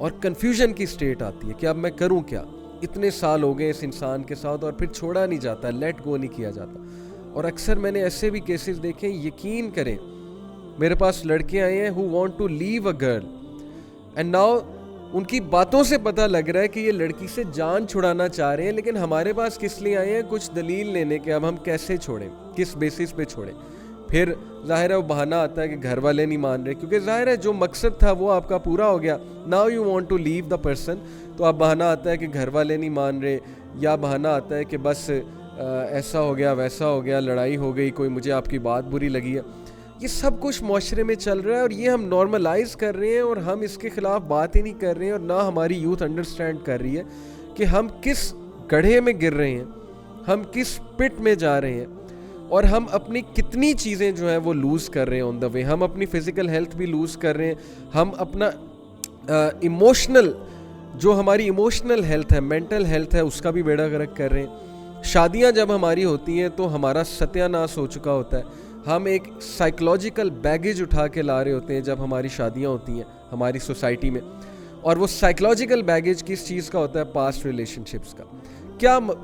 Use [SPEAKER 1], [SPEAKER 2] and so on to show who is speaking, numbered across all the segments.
[SPEAKER 1] اور کنفیوژن کی اسٹیٹ آتی ہے کہ اب میں کروں کیا. اتنے سال ہو گئے اس انسان کے ساتھ اور پھر چھوڑا نہیں جاتا, لیٹ گو نہیں کیا جاتا. اور اکثر میں نے ایسے بھی کیسز دیکھے, یقین کریں میرے پاس لڑکے آئے ہیں who want to leave a girl and now ان کی باتوں سے پتہ لگ رہا ہے کہ یہ لڑکی سے جان چھڑانا چاہ رہے ہیں, لیکن ہمارے پاس کس لیے آئے ہیں؟ کچھ دلیل لینے کہ اب ہم کیسے چھوڑیں, کس بیسس پہ چھوڑیں. پھر ظاہر ہے وہ بہانہ آتا ہے کہ گھر والے نہیں مان رہے, کیونکہ ظاہر ہے جو مقصد تھا وہ آپ کا پورا ہو گیا. Now you want to leave the person, تو اب بہانہ آتا ہے کہ گھر والے نہیں مان رہے, یا بہانہ آتا ہے کہ بس ایسا ہو گیا ویسا ہو گیا, لڑائی ہو گئی, کوئی مجھے آپ کی بات بری لگی ہے. یہ سب کچھ معاشرے میں چل رہا ہے اور یہ ہم نارملائز کر رہے ہیں اور ہم اس کے خلاف بات ہی نہیں کر رہے ہیں, اور نہ ہماری یوتھ انڈرسٹینڈ کر رہی ہے کہ ہم کس گڑھے میں گر رہے ہیں, ہم کس پٹ میں جا رہے ہیں, اور ہم اپنی کتنی چیزیں جو ہیں وہ لوز کر رہے ہیں آن دا وے. ہم اپنی فزیکل ہیلتھ بھی لوز کر رہے ہیں, ہم اپنا ایموشنل جو ہماری ایموشنل ہیلتھ ہے, مینٹل ہیلتھ ہے, اس کا بھی بیڑا غرق کر رہے ہیں. شادیاں جب ہماری ہوتی ہیں تو ہمارا ستیہ ناش ہو چکا ہوتا ہے. ہم ایک سائیکلوجیکل بیگیج اٹھا کے لا رہے ہوتے ہیں جب ہماری شادیاں ہوتی ہیں ہماری سوسائٹی میں, اور وہ سائیکلوجیکل بیگیج کس چیز کا ہوتا ہے؟ پاسٹ ریلیشن شپس کا.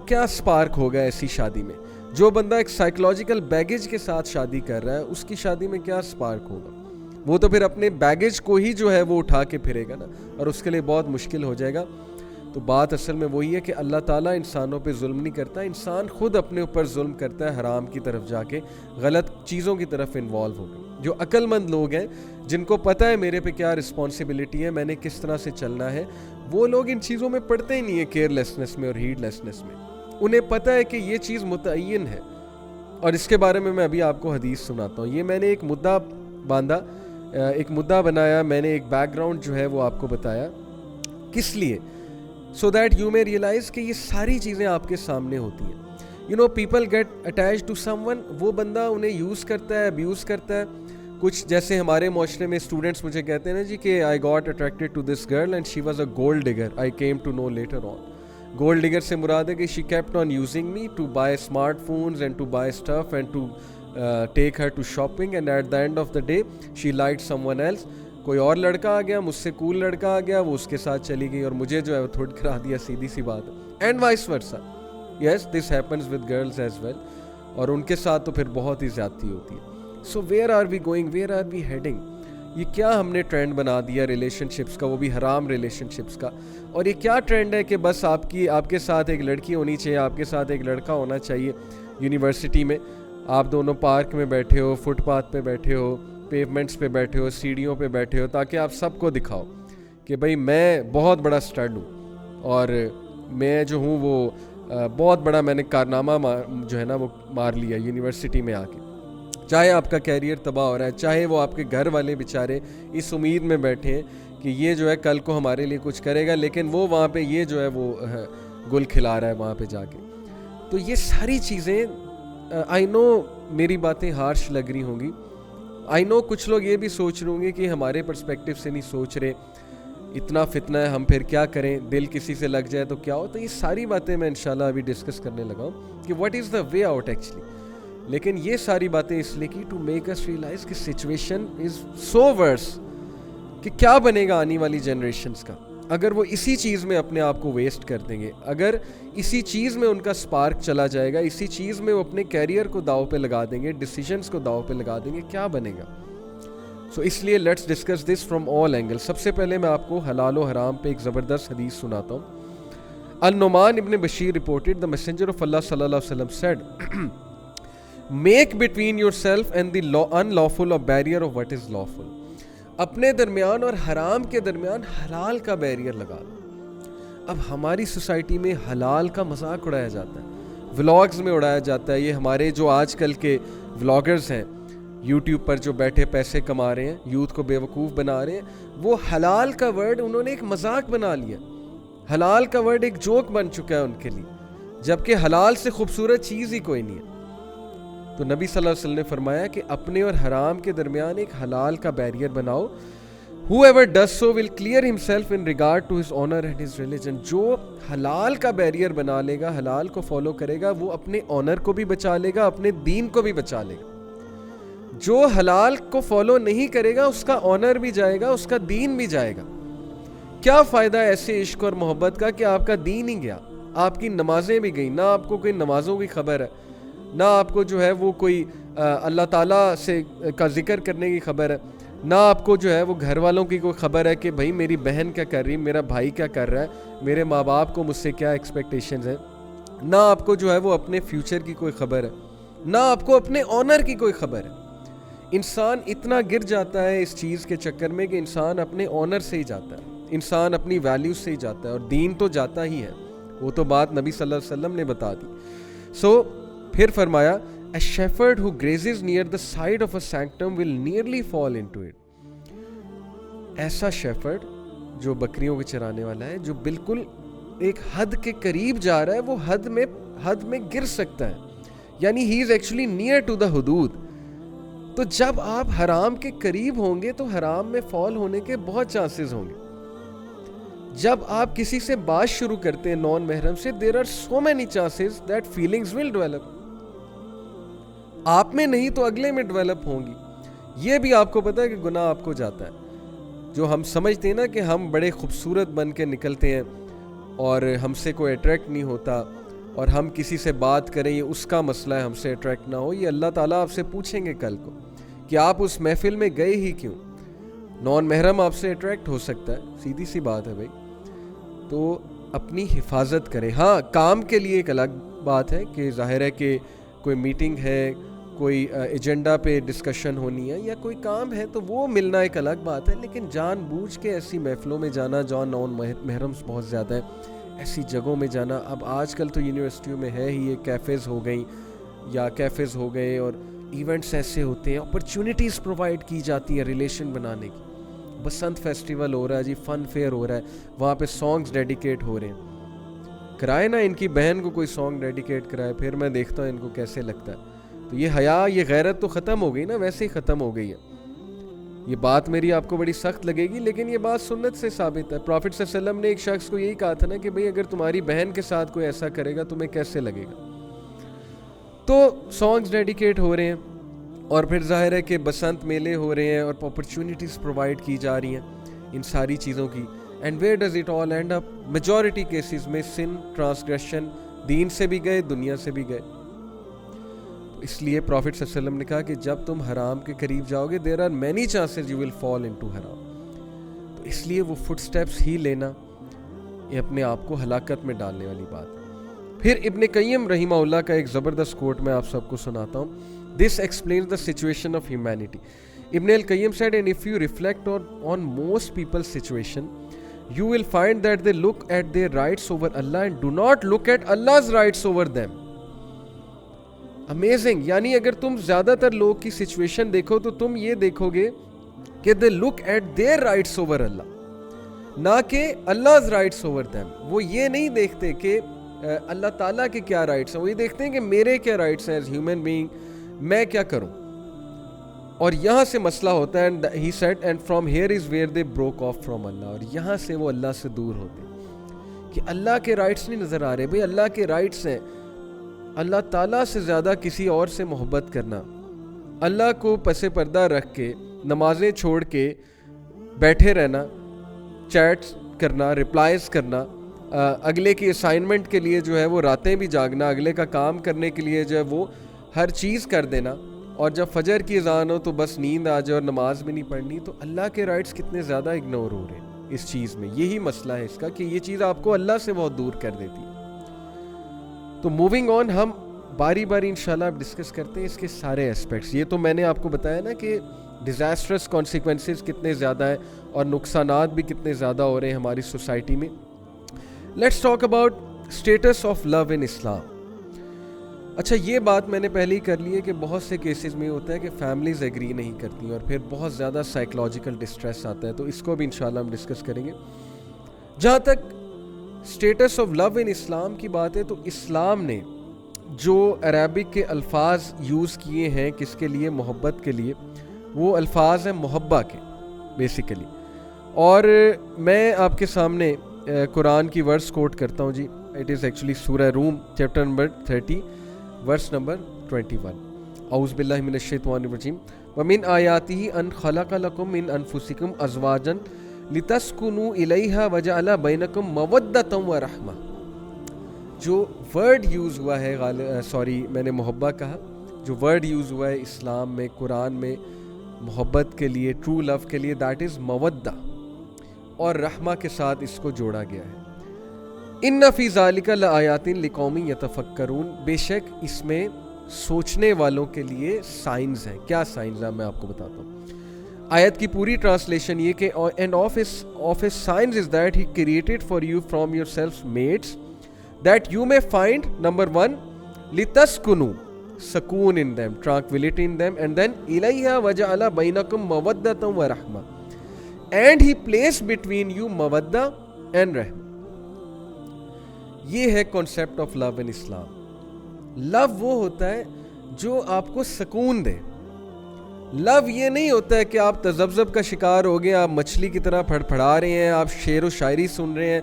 [SPEAKER 1] کیا سپارک ہوگا ایسی شادی میں؟ جو بندہ ایک سائیکلوجیکل بیگیج کے ساتھ شادی کر رہا ہے اس کی شادی میں کیا سپارک ہوگا؟ وہ تو پھر اپنے بیگیج کو ہی جو ہے وہ اٹھا کے پھرے گا نا, اور اس کے لیے بہت مشکل ہو جائے گا. تو بات اصل میں وہی ہے کہ اللہ تعالیٰ انسانوں پہ ظلم نہیں کرتا, انسان خود اپنے اوپر ظلم کرتا ہے حرام کی طرف جا کے, غلط چیزوں کی طرف انوالو ہو گئے. جو عقل مند لوگ ہیں جن کو پتہ ہے میرے پہ کیا رسپانسبلٹی ہے, میں نے کس طرح سے چلنا ہے, وہ لوگ ان چیزوں میں پڑتے ہی نہیں ہیں, کیئر لیسنس میں اور ہیڈ لیسنس میں. انہیں پتہ ہے کہ یہ چیز متعین ہے, اور اس کے بارے میں ابھی آپ کو حدیث سناتا ہوں. یہ میں نے ایک مدعا باندھا, ایک مدعا بنایا, میں نے ایک بیک گراؤنڈ جو ہے وہ آپ کو بتایا کس لیے, so that you may realize کہ یہ ساری چیزیں آپ کے سامنے ہوتی ہیں. you know people get attached to someone, وہ بندہ انہیں یوز کرتا ہے, ابیوز کرتا ہے. کچھ جیسے ہمارے معاشرے میں اسٹوڈنٹس مجھے کہتے ہیں نا جی کہ I got attracted to this girl and she was a gold digger, I came to know later on. gold digger سے مراد ہے کہ she kept on using me to buy smartphones and to buy stuff and to take her to shopping, and at the end of the day she liked someone else. کوئی اور لڑکا آ گیا, مجھ سے کول لڑکا آ گیا, وہ اس کے ساتھ چلی گئی اور مجھے جو ہے وہ تھوڑ کرا دیا, سیدھی سی بات ہے. And vice versa, yes this happens with girls as well, اور ان کے ساتھ تو پھر بہت ہی زیادتی ہوتی ہے. So where are we going, where are we heading? یہ کیا ہم نے ٹرینڈ بنا دیا ریلیشن شپس کا, وہ بھی حرام ریلیشن شپس کا. اور یہ کیا ٹرینڈ ہے کہ بس آپ کے ساتھ ایک لڑکی ہونی چاہیے, آپ کے ساتھ ایک لڑکا ہونا چاہیے. یونیورسٹی میں آپ دونوں پارک میں بیٹھے ہو, فٹ پاتھ پہ بیٹھے ہو, پیومنٹس پہ بیٹھے ہو, سیڑھیوں پہ بیٹھے ہو, تاکہ آپ سب کو دکھاؤ کہ بھئی میں بہت بڑا اسٹڈ ہوں اور میں جو ہوں وہ بہت بڑا, میں نے کارنامہ جو ہے نا وہ مار لیا یونیورسٹی میں آ کے. چاہے آپ کا کیریئر تباہ ہو رہا ہے, چاہے وہ آپ کے گھر والے بیچارے اس امید میں بیٹھے ہیں کہ یہ جو ہے کل کو ہمارے لیے کچھ کرے گا, لیکن وہ وہاں پہ یہ جو ہے وہ گل کھلا رہا ہے وہاں پہ جا کے. تو یہ ساری چیزیں, آئی نو میری باتیں ہارش لگ رہی ہوں گی, آئی نو کچھ لوگ یہ بھی سوچ رہے ہوں گے کہ ہمارے پرسپیکٹیو سے نہیں سوچ رہے, اتنا فتنہ ہے, ہم پھر کیا کریں, دل کسی سے لگ جائے تو کیا ہو. تو یہ ساری باتیں میں انشاءاللہ ابھی ڈسکس کرنے لگا ہوں کہ what is the way out actually. لیکن یہ ساری باتیں اس لیے کی ٹو میک اس ریئلائز کہ سچویشن از سو ورس, کہ کیا بنے گا آنے والی جنریشنز کا اگر وہ اسی چیز میں اپنے آپ کو ویسٹ کر دیں گے, اگر اسی چیز میں ان کا سپارک چلا جائے گا, اسی چیز میں وہ اپنے کیریئر کو داؤ پہ لگا دیں گے, ڈیسیجنز کو داؤ پہ لگا دیں گے, کیا بنے گا. سو اس لیے let's discuss this from all angle. سب سے پہلے میں آپ کو حلال و حرام پہ ایک زبردست حدیث سناتا ہوں. النعمان ابن Bashir reported the messenger of Allah صلی اللہ علیہ وسلم said make between yourself and the unlawful a barrier of what is lawful. اپنے درمیان اور حرام کے درمیان حلال کا بیریئر لگا دو. اب ہماری سوسائٹی میں حلال کا مذاق اڑایا جاتا ہے, ولاگز میں اڑایا جاتا ہے. یہ ہمارے جو آج کل کے ولاگرز ہیں یوٹیوب پر جو بیٹھے پیسے کما رہے ہیں, یوتھ کو بے وقوف بنا رہے ہیں, وہ حلال کا ورڈ انہوں نے ایک مذاق بنا لیا. حلال کا ورڈ ایک جوک بن چکا ہے ان کے لیے, جبکہ حلال سے خوبصورت چیز ہی کوئی نہیں ہے. تو نبی صلی اللہ علیہ وسلم نے فرمایا کہ اپنے اور حرام کے درمیان ایک حلال کا بیریئر بناؤ. whoever does so will clear himself in regard to his honor and his religion. جو حلال کا بیریئر بنا لے گا, حلال کو فالو کرے گا, وہ اپنے آنر کو بھی بچا لے گا, اپنے دین کو بھی بچا لے گا. جو حلال کو فالو نہیں کرے گا اس کا آنر بھی جائے گا, اس کا دین بھی جائے گا. کیا فائدہ ایسے عشق اور محبت کا کہ آپ کا دین ہی گیا, آپ کی نمازیں بھی گئیں, نہ آپ کو کوئی نمازوں کی خبر ہے, نہ آپ کو جو ہے وہ کوئی اللہ تعالیٰ سے کا ذکر کرنے کی خبر ہے, نہ آپ کو جو ہے وہ گھر والوں کی کوئی خبر ہے کہ بھائی میری بہن کیا کر رہی ہے, میرا بھائی کیا کر رہا ہے, میرے ماں باپ کو مجھ سے کیا ایکسپیکٹیشنز ہیں, نہ آپ کو جو ہے وہ اپنے فیوچر کی کوئی خبر ہے, نہ آپ کو اپنے آنر کی کوئی خبر ہے. انسان اتنا گر جاتا ہے اس چیز کے چکر میں کہ انسان اپنے آنر سے ہی جاتا ہے, انسان اپنی ویلیوز سے ہی جاتا ہے, اور دین تو جاتا ہی ہے, وہ تو بات نبی صلی اللہ علیہ وسلم نے بتا دی. سو پھر فرمایا A shepherd who grazes near the side of a sanctum will nearly fall into it. ایسا shepherd جو بکریوں کے چرانے والا ہے, جو بالکل ایک حد کے قریب جا رہا ہے, وہ حد میں گر سکتا ہے, یعنی he is actually near to the حدود. تو جب آپ حرام کے قریب ہوں گے تو حرام میں فال ہونے کے بہت چانسز ہوں گے. جب آپ کسی سے بات شروع کرتے ہیں نان محرم سے, there are so many chances that feelings will develop. آپ میں نہیں تو اگلے میں ڈیولپ ہوں گی. یہ بھی آپ کو پتہ ہے کہ گناہ آپ کو جاتا ہے. جو ہم سمجھتے ہیں نا کہ ہم بڑے خوبصورت بن کے نکلتے ہیں اور ہم سے کوئی اٹریکٹ نہیں ہوتا, اور ہم کسی سے بات کریں یہ اس کا مسئلہ ہے, ہم سے اٹریکٹ نہ ہو, یہ اللہ تعالیٰ آپ سے پوچھیں گے کل کو کہ آپ اس محفل میں گئے ہی کیوں. نان محرم آپ سے اٹریکٹ ہو سکتا ہے, سیدھی سی بات ہے بھائی. تو اپنی حفاظت کریں. ہاں, کام کے لیے ایک الگ بات ہے کہ ظاہر ہے کہ کوئی میٹنگ ہے, کوئی ایجنڈا پہ ڈسکشن ہونی ہے, یا کوئی کام ہے, تو وہ ملنا ایک الگ بات ہے. لیکن جان بوجھ کے ایسی محفلوں میں جانا جہاں نان محرمس بہت زیادہ ہے, ایسی جگہوں میں جانا, اب آج کل تو یونیورسٹیوں میں ہے ہی, یہ کیفیز ہو گئیں یا کیفیز ہو گئے, اور ایونٹس ایسے ہوتے ہیں, اپرچونیٹیز پرووائڈ کی جاتی ہیں ریلیشن بنانے کی. بسنت فیسٹیول ہو رہا ہے جی, فن فیئر ہو رہا ہے, وہاں پہ سانگز ڈیڈیکیٹ ہو رہے ہیں. کرائے نا ان کی بہن کو کوئی سانگ ڈیڈیکیٹ کرائے, پھر میں دیکھتا ہوں ان کو کیسے لگتا ہے. تو یہ حیا, یہ غیرت تو ختم ہو گئی نا, ویسے ہی ختم ہو گئی ہے. یہ بات میری آپ کو بڑی سخت لگے گی, لیکن یہ بات سنت سے ثابت ہے. پروفٹ صلی اللہ علیہ وسلم نے ایک شخص کو یہی کہا تھا نا کہ بھئی اگر تمہاری بہن کے ساتھ کوئی ایسا کرے گا تمہیں کیسے لگے گا. تو سانگز ڈیڈیکیٹ ہو رہے ہیں, اور پھر ظاہر ہے کہ بسنت میلے ہو رہے ہیں, اور اپرچونیٹیز پرووائڈ کی جا رہی ہیں ان ساری چیزوں کی. And where does it all and up? Majority cases میں سن, ٹرانسگریشن, دین سے بھی گئے, دنیا سے بھی گئے. اس لیے پروفٹ صلی اللہ علیہ وسلم نے کہا کہ جب تم حرام کے قریب جاؤ گے, there are many chances you will fall into حرام. تو اس لیے وہ فٹ سٹیپس ہی لینا یہ اپنے آپ کو ہلاکت میں ڈالنے والی بات ہے. پھر ابن قیم رحمہ اللہ کا ایک زبردست کوٹ میں آپ سب کو سناتا ہوں. This explains the situation of humanity. Ibn al-Qayyim said, and if you reflect on most people's situation, you will find that they look at their rights over Allah and do not look at Allah's rights over them. Amazing. یعنی اگر تم زیادہ تر لوگ کی situation دیکھو تو تم یہ دیکھو گے کہ they look at their rights over Allah, نہ کہ Allah's rights over them. وہ یہ نہیں دیکھتے کہ اللہ تعالیٰ کے کیا رائٹس ہیں, وہ یہ دیکھتے ہیں کہ میرے کیا رائٹس ہیں ایز ہیومن بینگ, میں کیا کروں. اور یہاں سے مسئلہ ہوتا ہے. and he said and from here is where they broke off from Allah. اور یہاں سے وہ اللہ سے دور ہوتے ہیں کہ اللہ کے رائٹس نہیں نظر آ رہے. بھئی اللہ کے رائٹس ہیں اللہ تعالیٰ سے زیادہ کسی اور سے محبت کرنا, اللہ کو پس پردہ رکھ کے نمازیں چھوڑ کے بیٹھے رہنا, چیٹس کرنا, رپلائز کرنا, اگلے کی اسائنمنٹ کے لیے جو ہے وہ راتیں بھی جاگنا, اگلے کا کام کرنے کے لیے جو ہے وہ ہر چیز کر دینا, اور جب فجر کی اذان ہو تو بس نیند آ جائے اور نماز بھی نہیں پڑھنی. تو اللہ کے رائٹس کتنے زیادہ اگنور ہو رہے ہیں اس چیز میں. یہی مسئلہ ہے اس کا کہ یہ چیز آپ کو اللہ سے بہت دور کر دیتی ہے. تو موونگ آن, ہم باری باری انشاءاللہ اب ڈسکس کرتے ہیں اس کے سارے اسپیکٹس. یہ تو میں نے آپ کو بتایا نا کہ ڈیزاسٹرس کانسیکوینسز کتنے زیادہ ہیں اور نقصانات بھی کتنے زیادہ ہو رہے ہیں ہماری سوسائٹی میں. Let's talk about status of love in Islam. اچھا, یہ بات میں نے پہلے ہی کر لی ہے کہ بہت سے کیسز میں ہوتا ہے کہ فیملیز ایگری نہیں کرتی اور پھر بہت زیادہ سائیکلوجیکل ڈسٹریس آتا ہے. تو اس کو بھی انشاءاللہ ہم ڈسکس کریں گے. جہاں تک اسٹیٹس آف لو ان اسلام کی بات ہے, تو اسلام نے جو عربک کے الفاظ یوز کیے ہیں کس کے لیے, محبت کے لیے, وہ الفاظ ہیں محبہ کے بیسیکلی. اور میں آپ کے سامنے قرآن کی ورس کوٹ کرتا ہوں جی. اٹ از ایکچولی سورہ روم چیپٹر نمبر 30 ورس نمبر 21. اعوذ باللہ من الشیطان الرجیم. ومن آیاتہ ان خلق لکم من انفسکم ازواجا لِتَسْكُنُوا إِلَيْهَا وَجَعَلَ بَيْنَكُمْ مَوَدَّةً وَرَحْمَةً. جو ورڈ یوز ہوا ہے میں نے محبت کہا. جو ورڈ یوز ہوا ہے اسلام میں, قرآن میں محبت کے لیے, ٹرو لو کے لیے, دیٹ از مودہ, اور رحمہ کے ساتھ اس کو جوڑا گیا ہے. ان فی ذالک لآیات لقوم یتفکرون. بے شک اس میں سوچنے والوں کے لیے سائنز ہیں. کیا سائنز ہیں میں آپ کو بتاتا ہوں. آیت کی پوری ٹرانسلیشن یہ کہ and of his signs is that he created for you from yourselves mates that you may find, number 1, لِتَسْكُنُوا, سکون in them, tranquility in them, and then إِلَيْهَا وَجَعَلَ بَيْنَكُمْ مَوَدَّةً وَرَحْمَةً, and he placed between you mawadda and rahma. یہ ہے concept of love in Islam. love وہ ہوتا ہے جو آپ کو سکون دے. لو یہ نہیں ہوتا ہے کہ آپ تذبذب کا شکار ہو گئے, آپ مچھلی کی طرح پھڑپھڑا رہے ہیں, آپ شعر و شاعری سن رہے ہیں,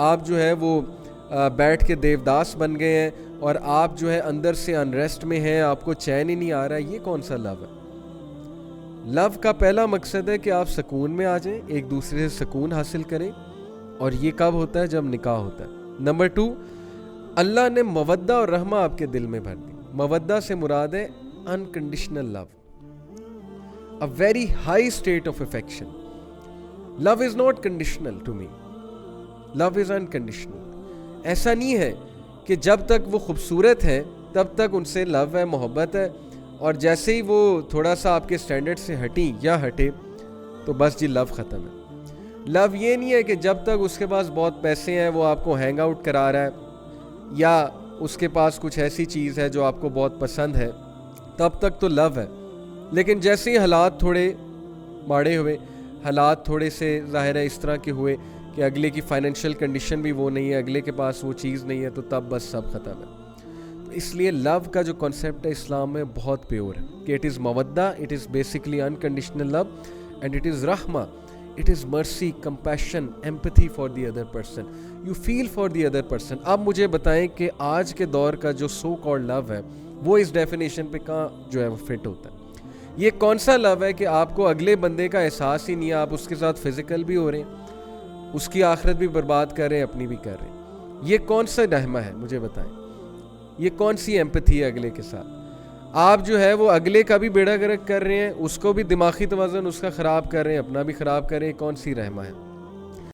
[SPEAKER 1] آپ جو ہے وہ بیٹھ کے دیوداس بن گئے ہیں, اور آپ جو ہے اندر سے انریسٹ میں ہیں, آپ کو چین ہی نہیں آ رہا ہے. یہ کون سا لو ہے؟ لو کا پہلا مقصد ہے کہ آپ سکون میں آ جائیں, ایک دوسرے سے سکون حاصل کریں, اور یہ کب ہوتا ہے؟ جب نکاح ہوتا ہے. نمبر 2, اللہ نے مودہ اور رحمہ آپ کے دل میں بھر دی. مودہ سے مراد ہے unconditional love, a very high state of affection. Love is not conditional to me. Love is unconditional. ایسا نہیں ہے کہ جب تک وہ خوبصورت ہیں تب تک ان سے لو ہے, محبت ہے, اور جیسے ہی وہ تھوڑا سا آپ کے سٹینڈرڈ سے ہٹیں یا ہٹے تو بس جی لو ختم ہے. لو یہ نہیں ہے کہ جب تک اس کے پاس بہت پیسے ہیں, وہ آپ کو ہینگ آؤٹ کرا رہا ہے, یا اس کے پاس کچھ ایسی چیز ہے جو آپ کو بہت پسند ہے, تب تک تو لو ہے. لیکن جیسے ہی حالات تھوڑے ماڑے ہوئے, حالات تھوڑے سے ظاہر ہے اس طرح کے ہوئے کہ اگلے کی فائنینشیل کنڈیشن بھی وہ نہیں ہے, اگلے کے پاس وہ چیز نہیں ہے, تو تب بس سب ختم ہے. تو اس لیے لو کا جو کنسیپٹ ہے اسلام میں بہت پیور ہے کہ اٹ از مودہ, it is basically unconditional love, and it is رحمہ, it is mercy, compassion, empathy for the other person, you feel for the other person. اب مجھے بتائیں کہ آج کے دور کا جو سو کالڈ لو ہے وہ اس ڈیفینیشن پہ کہاں جو ہے وہ فٹ ہوتا ہے؟ یہ کون سا لو ہے کہ آپ کو اگلے بندے کا احساس ہی نہیں ہے, آپ اس کے ساتھ فزیکل بھی ہو رہے ہیں, اس کی آخرت بھی برباد کر رہے ہیں, اپنی بھی کر رہے ہیں. یہ کون سا رحمہ ہے مجھے بتائیں؟ یہ کون سی ایمپتھی ہے اگلے کے ساتھ؟ آپ جو ہے وہ اگلے کا بھی بیڑا گرک کر رہے ہیں, اس کو بھی دماغی توازن اس کا خراب کر رہے ہیں, اپنا بھی خراب کر رہے ہیں. کون سی رحمہ ہے؟